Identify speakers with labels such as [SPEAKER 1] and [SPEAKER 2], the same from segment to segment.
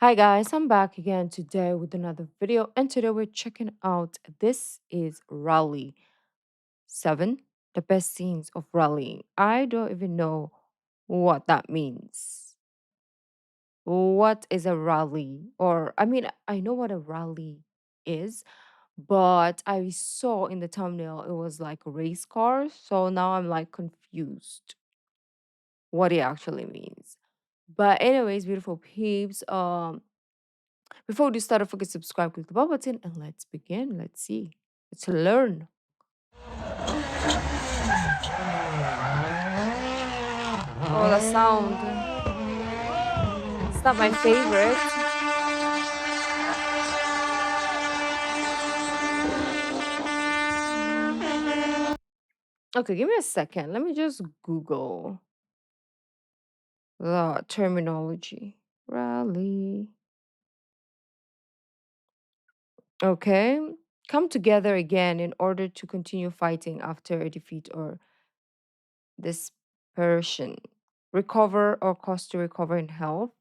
[SPEAKER 1] Hi guys, I'm back again today with another video, and today we're checking out this is Rally 7, the best scenes of rallying. I don't even know what that means. What is a rally? Or I know what a rally is, but I saw in the thumbnail it was like a race car, so now I'm like confused what it actually means. But anyways, beautiful peeps, before we do start, don't forget to subscribe, click the bell button, and let's begin. Let's see. Let's learn. Oh, the sound. It's not my favorite. Okay, give me a second. Let me just Google the terminology. Rally. Okay. Come together again in order to continue fighting after a defeat or dispersion. Recover or cause to recover in health.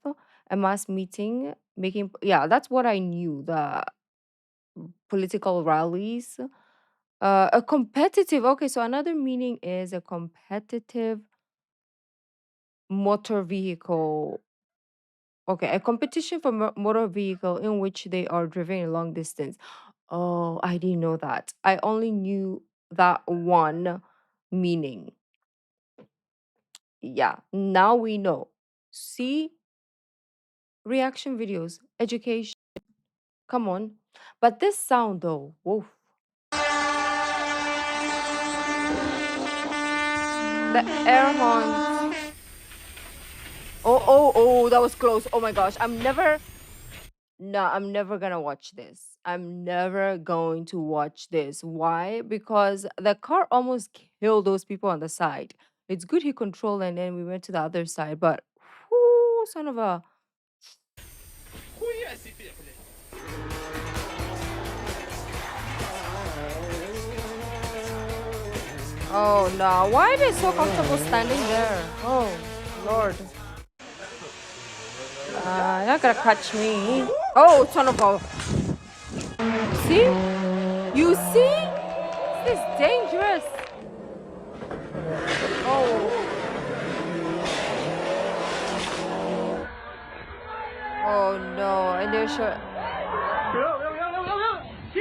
[SPEAKER 1] A mass meeting, making, yeah, that's what I knew. The political rallies. A competitive, okay, so another meaning is a competitive motor vehicle. Okay, a competition for motor vehicle in which they are driven a long distance. Oh, I didn't know that. I only knew that one meaning. Yeah, now we know. See, reaction videos, education. Come on. But this sound though, woof. The air horns. Oh, that was close. Oh my gosh. I'm never gonna watch this. I'm never going to watch this. Why? Because the car almost killed those people on the side. It's good he controlled and then we went to the other side, but whoo, son of a. Oh no. Why are they so comfortable standing there? Oh, Lord. You're not gonna catch me. Oh, son of a. See? You see? This is dangerous. Oh, oh no. And they're sure.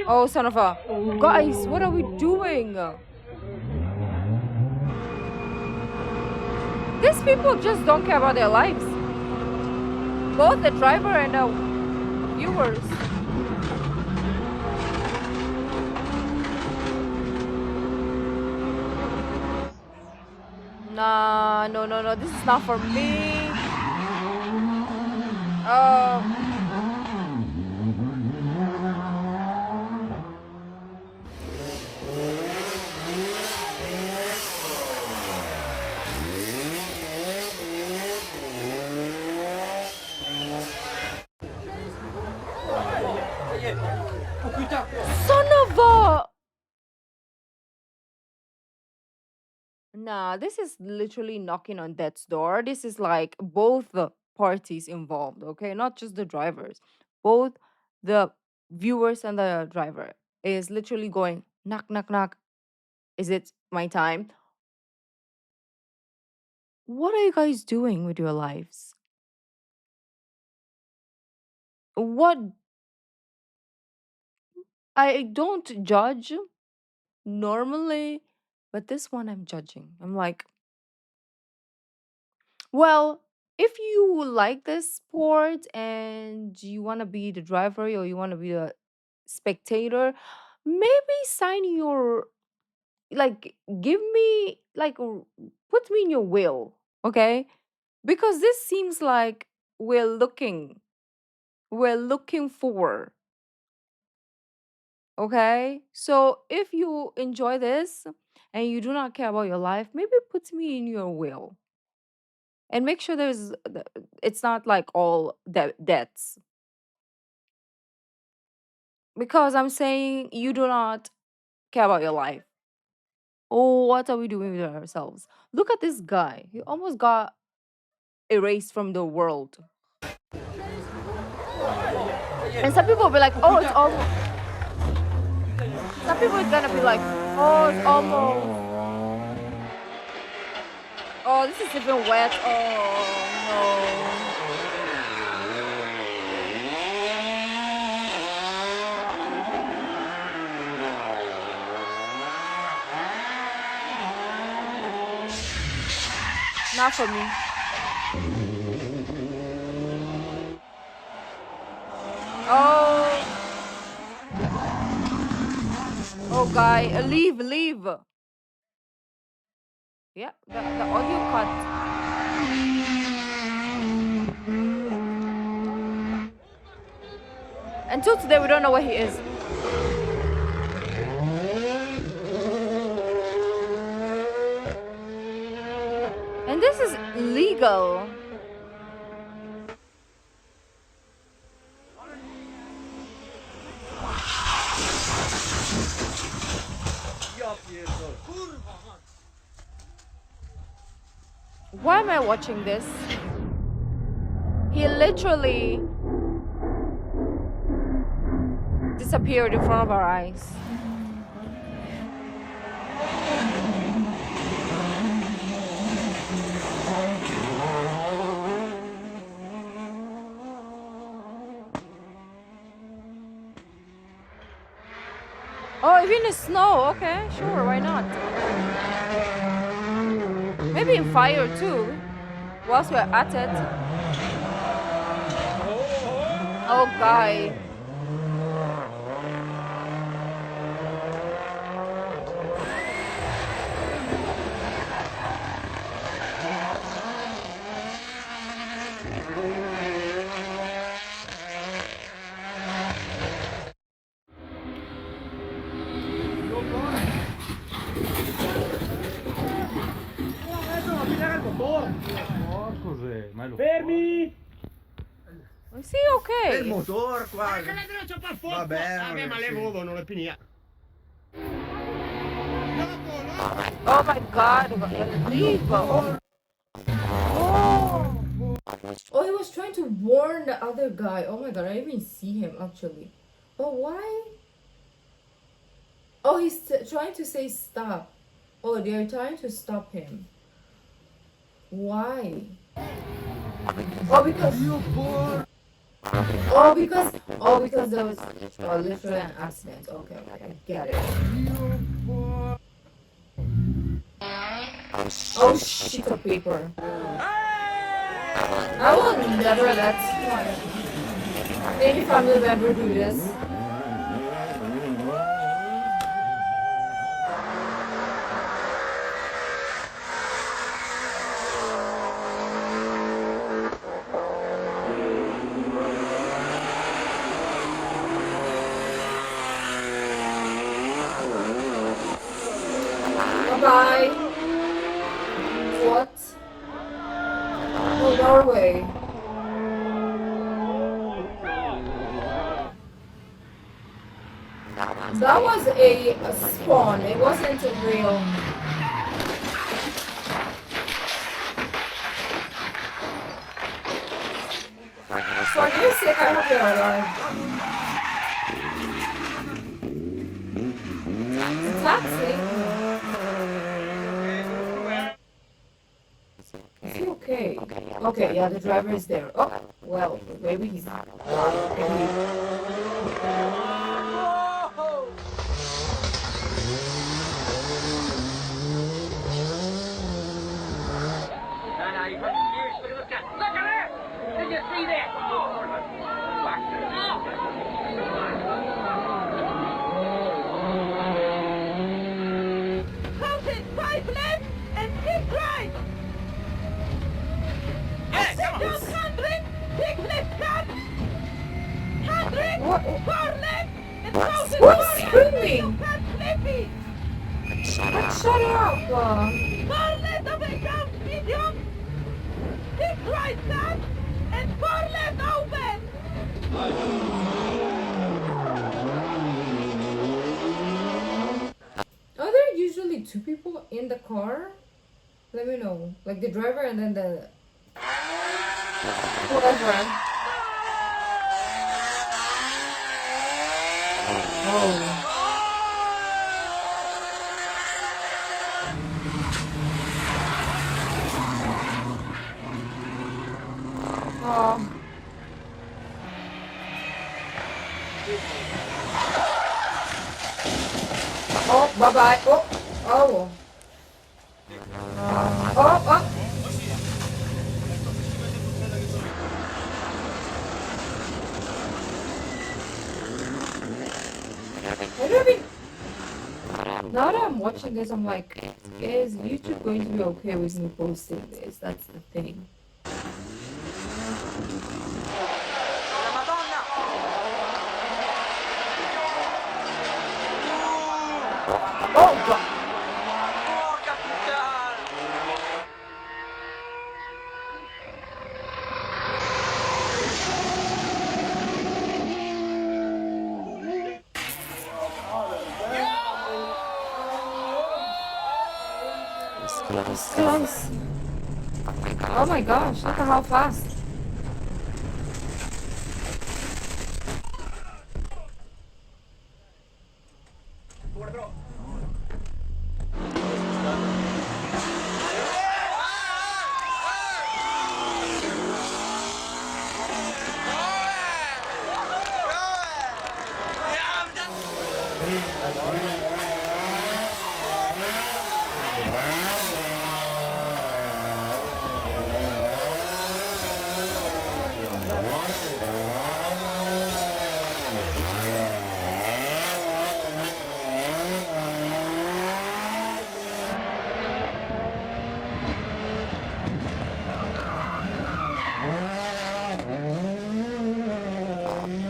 [SPEAKER 1] Oh, son of a. Guys, what are we doing? These people just don't care about their lives. Both the driver and the viewers. Nah, no, no, no. This is not for me. Oh, son of a. Nah, this is literally knocking on death's door. This is like both the parties involved, okay? Not just the drivers. Both the viewers and the driver is literally going knock, knock, knock. Is it my time? What are you guys doing with your lives? What? I don't judge normally, but this one I'm judging. I'm like, well, if you like this sport and you want to be the driver or you want to be a spectator, maybe sign your, like, give me, like, put me in your will, okay? Because this seems like we're looking, we're looking for, okay? So if you enjoy this and you do not care about your life, maybe put me in your will and make sure it's not like all debts, because I'm saying you do not care about your life. Oh, what are we doing with ourselves? Look at this guy. He almost got erased from the world. And some people will be like, oh, it's almost. Some people are gonna be like, oh, it's almost. Oh, this is even wet. Oh no. Not for me. Oh. Oh, guy, leave. Yeah, the audio cut. Until today, we don't know where he is. And this is legal. Why am I watching this? He literally disappeared in front of our eyes. Oh, even in snow. Okay, sure, why not? Maybe in fire too, whilst we're at it. Oh, guy.
[SPEAKER 2] Fermi!
[SPEAKER 1] Is he okay?
[SPEAKER 3] Il motore qua.
[SPEAKER 2] Che non c'è per fuoco!
[SPEAKER 3] Vabbè,
[SPEAKER 2] Vabbè, ma le
[SPEAKER 3] sì.
[SPEAKER 2] uova non le pinia.
[SPEAKER 1] Oh my god, leave. Oh, he was trying to warn the other guy. Oh my god, I didn't even see him actually. But why? Oh, he's trying to say stop. Oh, they're trying to stop him. Why? Oh, because there was literally an accident. Okay, I get it. Oh, sheet of paper. I will never let any family member do this. Bye. What? Oh, Norway. That was a spawn. It wasn't a real. For your sake, I hope you're alive. Taxi. Is he okay? Okay, yeah, the driver is there. Oh, well, maybe he's not. What's screaming? Shut up! Are there usually two people in the car? Let me know. Like the driver and then the whoever. Oh. Oh. Oh, bye bye. Oh. Oh. Oh. Oh. I don't even. Now that I'm watching this, I'm like, is YouTube going to be okay with me posting this? That's the thing. Oh God. It's close. Oh my gosh, look at how fast.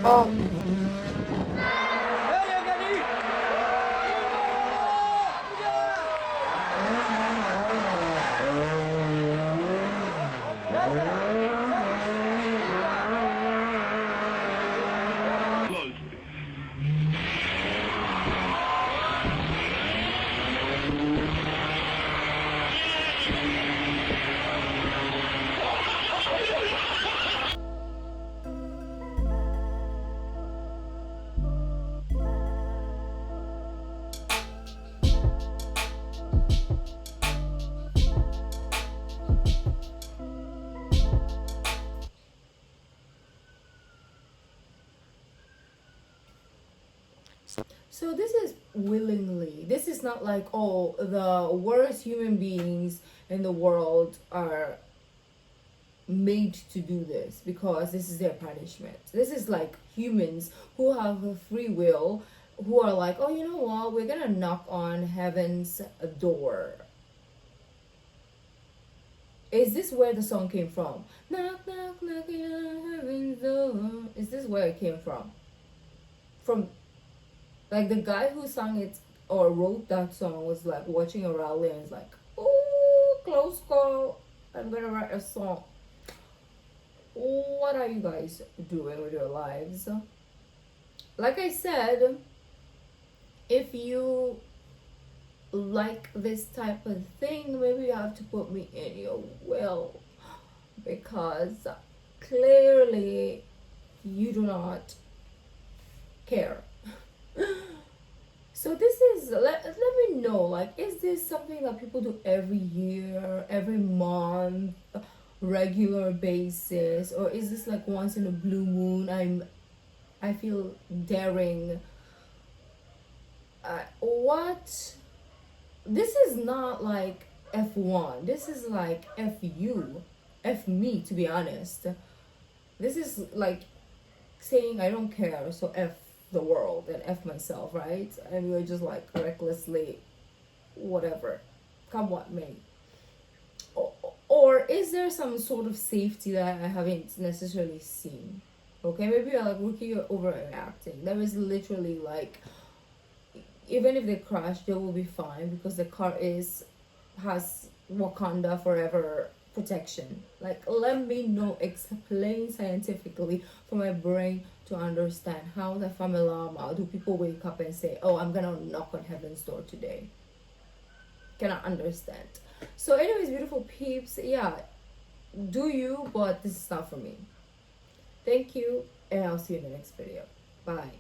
[SPEAKER 1] Oh. So this is willingly. This is not like, oh, the worst human beings in the world are made to do this because this is their punishment. This is like humans who have a free will, who are like, oh, you know what, we're gonna knock on heaven's door. Is this where the song came from? Knock, knock, knocking on heaven's door. Is this where it came from? From, like, the guy who sang it or wrote that song was like watching a rally and is like, oh, close call. I'm gonna write a song. What are you guys doing with your lives? Like I said, if you like this type of thing, maybe you have to put me in your will, because clearly you do not care. So this is, let me know, like, is this something that people do every year, every month, regular basis, or is this like once in a blue moon? I feel daring. What? This is not like F1. This is like F you, F me, to be honest. This is like saying I don't care, so F the world and F myself, right? And we're just like recklessly, whatever, come what may. Or is there some sort of safety that I haven't necessarily seen? Okay, maybe you're like, Rookie, you're overreacting. There is literally like, even if they crash, they will be fine because the car has Wakanda forever protection. Like, let me know, explain scientifically for my brain to understand how the family do people wake up and say, oh, I'm gonna knock on heaven's door today. Cannot understand. So anyways, beautiful peeps, yeah, do you, but this is not for me. Thank you, and I'll see you in the next video. Bye.